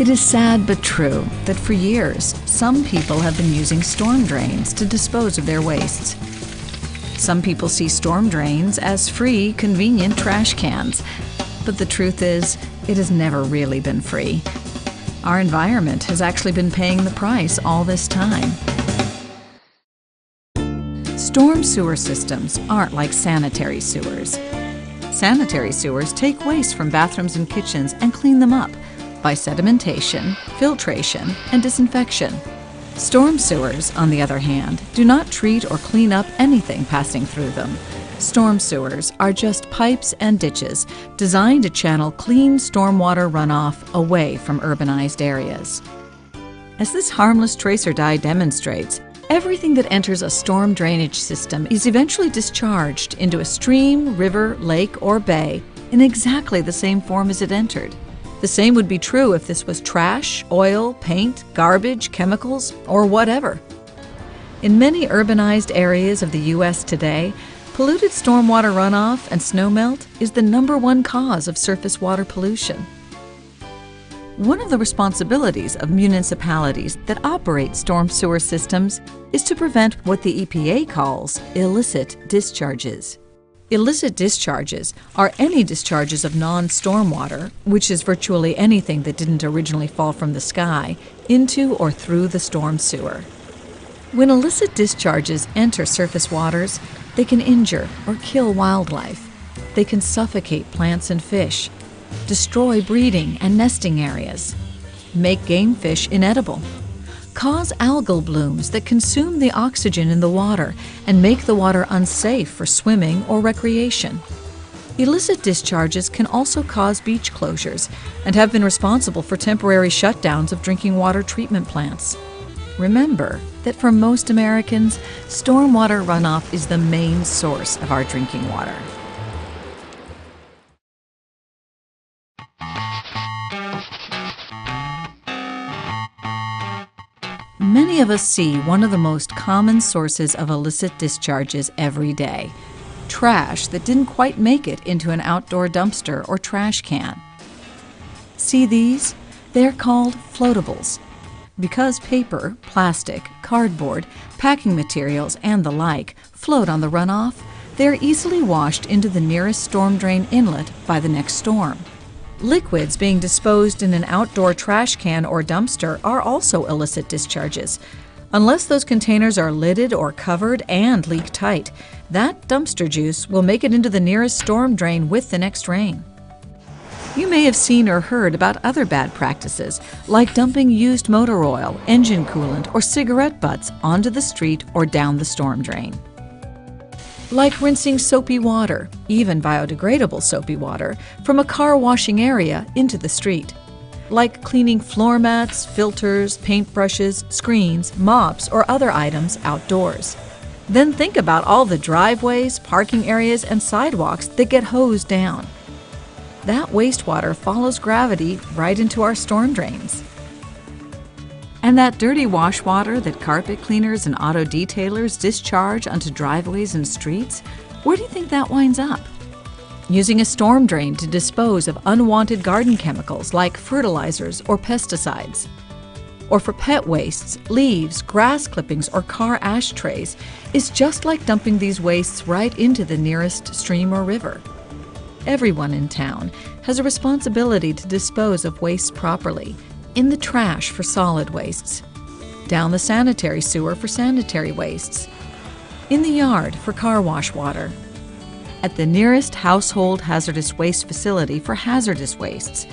It is sad but true that for years, some people have been using storm drains to dispose of their wastes. Some people see storm drains as free, convenient trash cans. But the truth is, it has never really been free. Our environment has actually been paying the price all this time. Storm sewer systems aren't like sanitary sewers. Sanitary sewers take waste from bathrooms and kitchens and clean them up by sedimentation, filtration, and disinfection. Storm sewers, on the other hand, do not treat or clean up anything passing through them. Storm sewers are just pipes and ditches designed to channel clean stormwater runoff away from urbanized areas. As this harmless tracer dye demonstrates, everything that enters a storm drainage system is eventually discharged into a stream, river, lake, or bay in exactly the same form as it entered. The same would be true if this was trash, oil, paint, garbage, chemicals, or whatever. In many urbanized areas of the U.S. today, polluted stormwater runoff and snowmelt is the #1 cause of surface water pollution. One of the responsibilities of municipalities that operate storm sewer systems is to prevent what the EPA calls illicit discharges. Illicit discharges are any discharges of non-stormwater, which is virtually anything that didn't originally fall from the sky, into or through the storm sewer. When illicit discharges enter surface waters, they can injure or kill wildlife. They can suffocate plants and fish, destroy breeding and nesting areas, make game fish inedible, cause algal blooms that consume the oxygen in the water and make the water unsafe for swimming or recreation. Illicit discharges can also cause beach closures and have been responsible for temporary shutdowns of drinking water treatment plants. Remember that for most Americans, stormwater runoff is the main source of our drinking water. Many of us see one of the most common sources of illicit discharges every day: trash that didn't quite make it into an outdoor dumpster or trash can. See these? They're called floatables. Because paper, plastic, cardboard, packing materials, and the like float on the runoff, they're easily washed into the nearest storm drain inlet by the next storm. Liquids being disposed in an outdoor trash can or dumpster are also illicit discharges. Unless those containers are lidded or covered and leak tight, that dumpster juice will make it into the nearest storm drain with the next rain. You may have seen or heard about other bad practices, like dumping used motor oil, engine coolant, or cigarette butts onto the street or down the storm drain. Like rinsing soapy water, even biodegradable soapy water, from a car washing area into the street. Like cleaning floor mats, filters, paintbrushes, screens, mops, or other items outdoors. Then think about all the driveways, parking areas, and sidewalks that get hosed down. That wastewater follows gravity right into our storm drains. And that dirty wash water that carpet cleaners and auto detailers discharge onto driveways and streets, where do you think that winds up? Using a storm drain to dispose of unwanted garden chemicals like fertilizers or pesticides. Or for pet wastes, leaves, grass clippings, or car ashtrays is just like dumping these wastes right into the nearest stream or river. Everyone in town has a responsibility to dispose of wastes properly, in the trash for solid wastes, down the sanitary sewer for sanitary wastes, in the yard for car wash water, at the nearest household hazardous waste facility for hazardous wastes,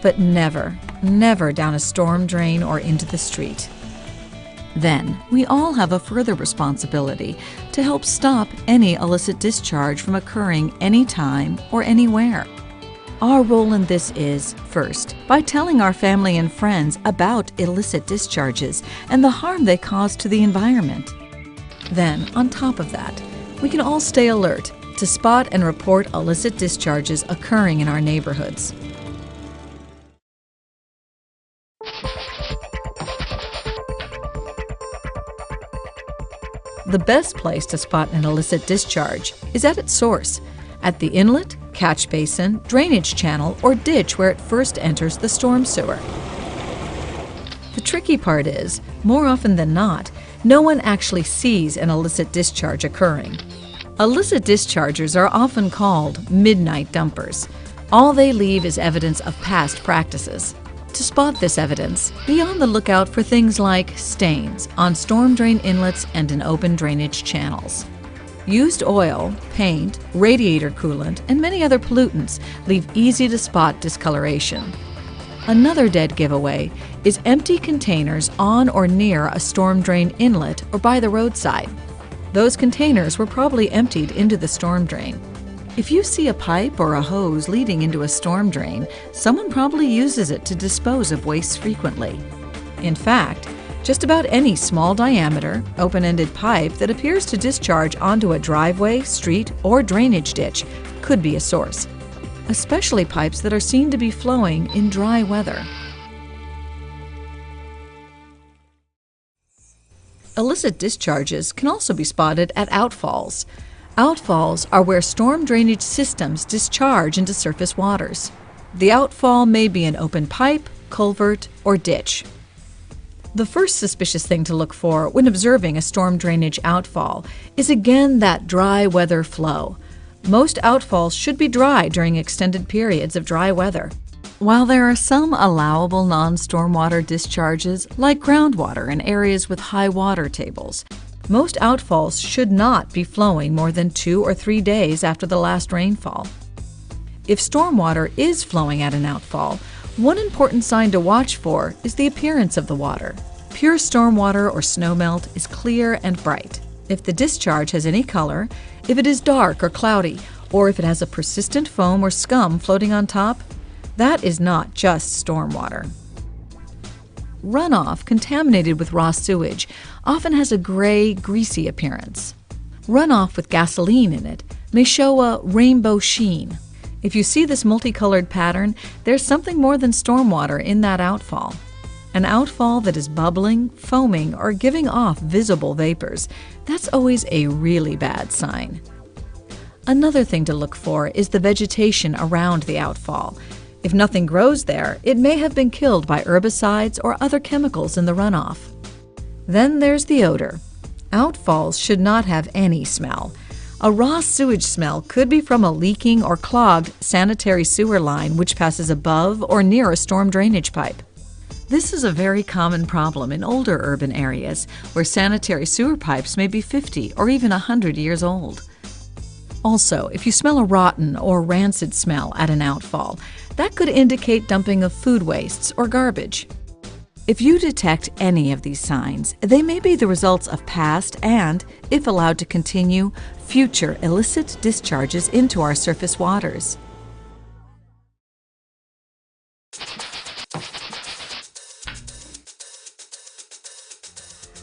but never, never down a storm drain or into the street. Then, we all have a further responsibility to help stop any illicit discharge from occurring anytime or anywhere. Our role in this is, first, by telling our family and friends about illicit discharges and the harm they cause to the environment. Then, on top of that, we can all stay alert to spot and report illicit discharges occurring in our neighborhoods. The best place to spot an illicit discharge is at its source, at the inlet, catch basin, drainage channel, or ditch where it first enters the storm sewer. tricky part is, more often than not, no one actually sees an illicit discharge occurring. Illicit dischargers are often called midnight dumpers. All they leave is evidence of past practices. To spot this evidence, be on the lookout for things like stains on storm drain inlets and in open drainage channels. Used oil, paint, radiator coolant, and many other pollutants leave easy-to-spot discoloration. Another dead giveaway is empty containers on or near a storm drain inlet or by the roadside. Those containers were probably emptied into the storm drain. If you see a pipe or a hose leading into a storm drain, someone probably uses it to dispose of waste frequently. In fact, just about any small diameter, open-ended pipe that appears to discharge onto a driveway, street, or drainage ditch could be a source, especially pipes that are seen to be flowing in dry weather. Illicit discharges can also be spotted at outfalls. Outfalls are where storm drainage systems discharge into surface waters. The outfall may be an open pipe, culvert, or ditch. The first suspicious thing to look for when observing a storm drainage outfall is again that dry weather flow. Most outfalls should be dry during extended periods of dry weather. While there are some allowable non-stormwater discharges, like groundwater in areas with high water tables, most outfalls should not be flowing more than 2 or 3 days after the last rainfall. If stormwater is flowing at an outfall, one important sign to watch for is the appearance of the water. Pure stormwater or snowmelt is clear and bright. If the discharge has any color, if it is dark or cloudy, or if it has a persistent foam or scum floating on top, that is not just stormwater. Runoff contaminated with raw sewage often has a gray, greasy appearance. Runoff with gasoline in it may show a rainbow sheen. If you see this multicolored pattern, there's something more than stormwater in that outfall. An outfall that is bubbling, foaming, or giving off visible vapors, that's always a really bad sign. Another thing to look for is the vegetation around the outfall. If nothing grows there, it may have been killed by herbicides or other chemicals in the runoff. Then there's the odor. Outfalls should not have any smell. A raw sewage smell could be from a leaking or clogged sanitary sewer line which passes above or near a storm drainage pipe. This is a very common problem in older urban areas where sanitary sewer pipes may be 50 or even 100 years old. Also, if you smell a rotten or rancid smell at an outfall, that could indicate dumping of food wastes or garbage. If you detect any of these signs, they may be the results of past and, if allowed to continue, future illicit discharges into our surface waters.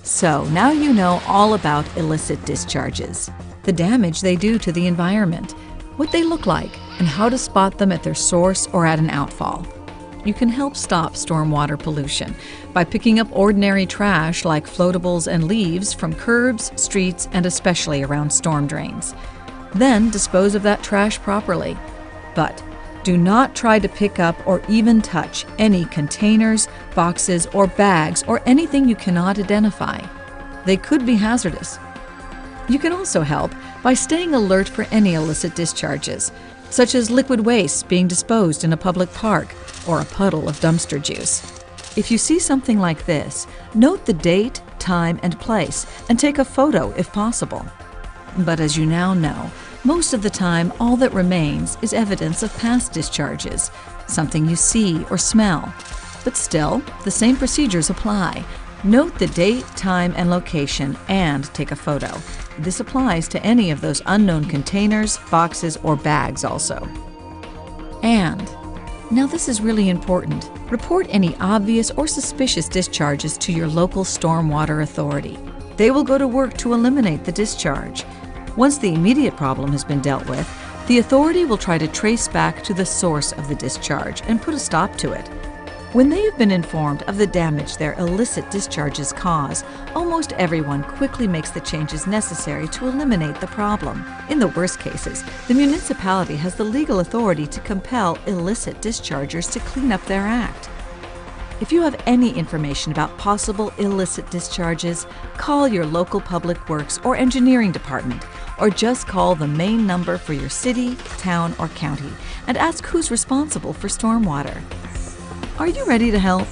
So now you know all about illicit discharges, the damage they do to the environment, what they look like, and how to spot them at their source or at an outfall. You can help stop stormwater pollution by picking up ordinary trash like floatables and leaves from curbs, streets, and especially around storm drains. Then dispose of that trash properly. But do not try to pick up or even touch any containers, boxes, or bags or anything you cannot identify. They could be hazardous. You can also help by staying alert for any illicit discharges, such as liquid waste being disposed in a public park or a puddle of dumpster juice. If you see something like this, note the date, time, and place, and take a photo if possible. But as you now know, most of the time all that remains is evidence of past discharges, something you see or smell. But still, the same procedures apply. Note the date, time, and location, and take a photo. This applies to any of those unknown containers, boxes, or bags also. And, now this is really important, report any obvious or suspicious discharges to your local stormwater authority. They will go to work to eliminate the discharge. Once the immediate problem has been dealt with, the authority will try to trace back to the source of the discharge and put a stop to it. When they have been informed of the damage their illicit discharges cause, almost everyone quickly makes the changes necessary to eliminate the problem. In the worst cases, the municipality has the legal authority to compel illicit dischargers to clean up their act. If you have any information about possible illicit discharges, call your local public works or engineering department, or just call the main number for your city, town, or county and ask who's responsible for stormwater. Are you ready to help?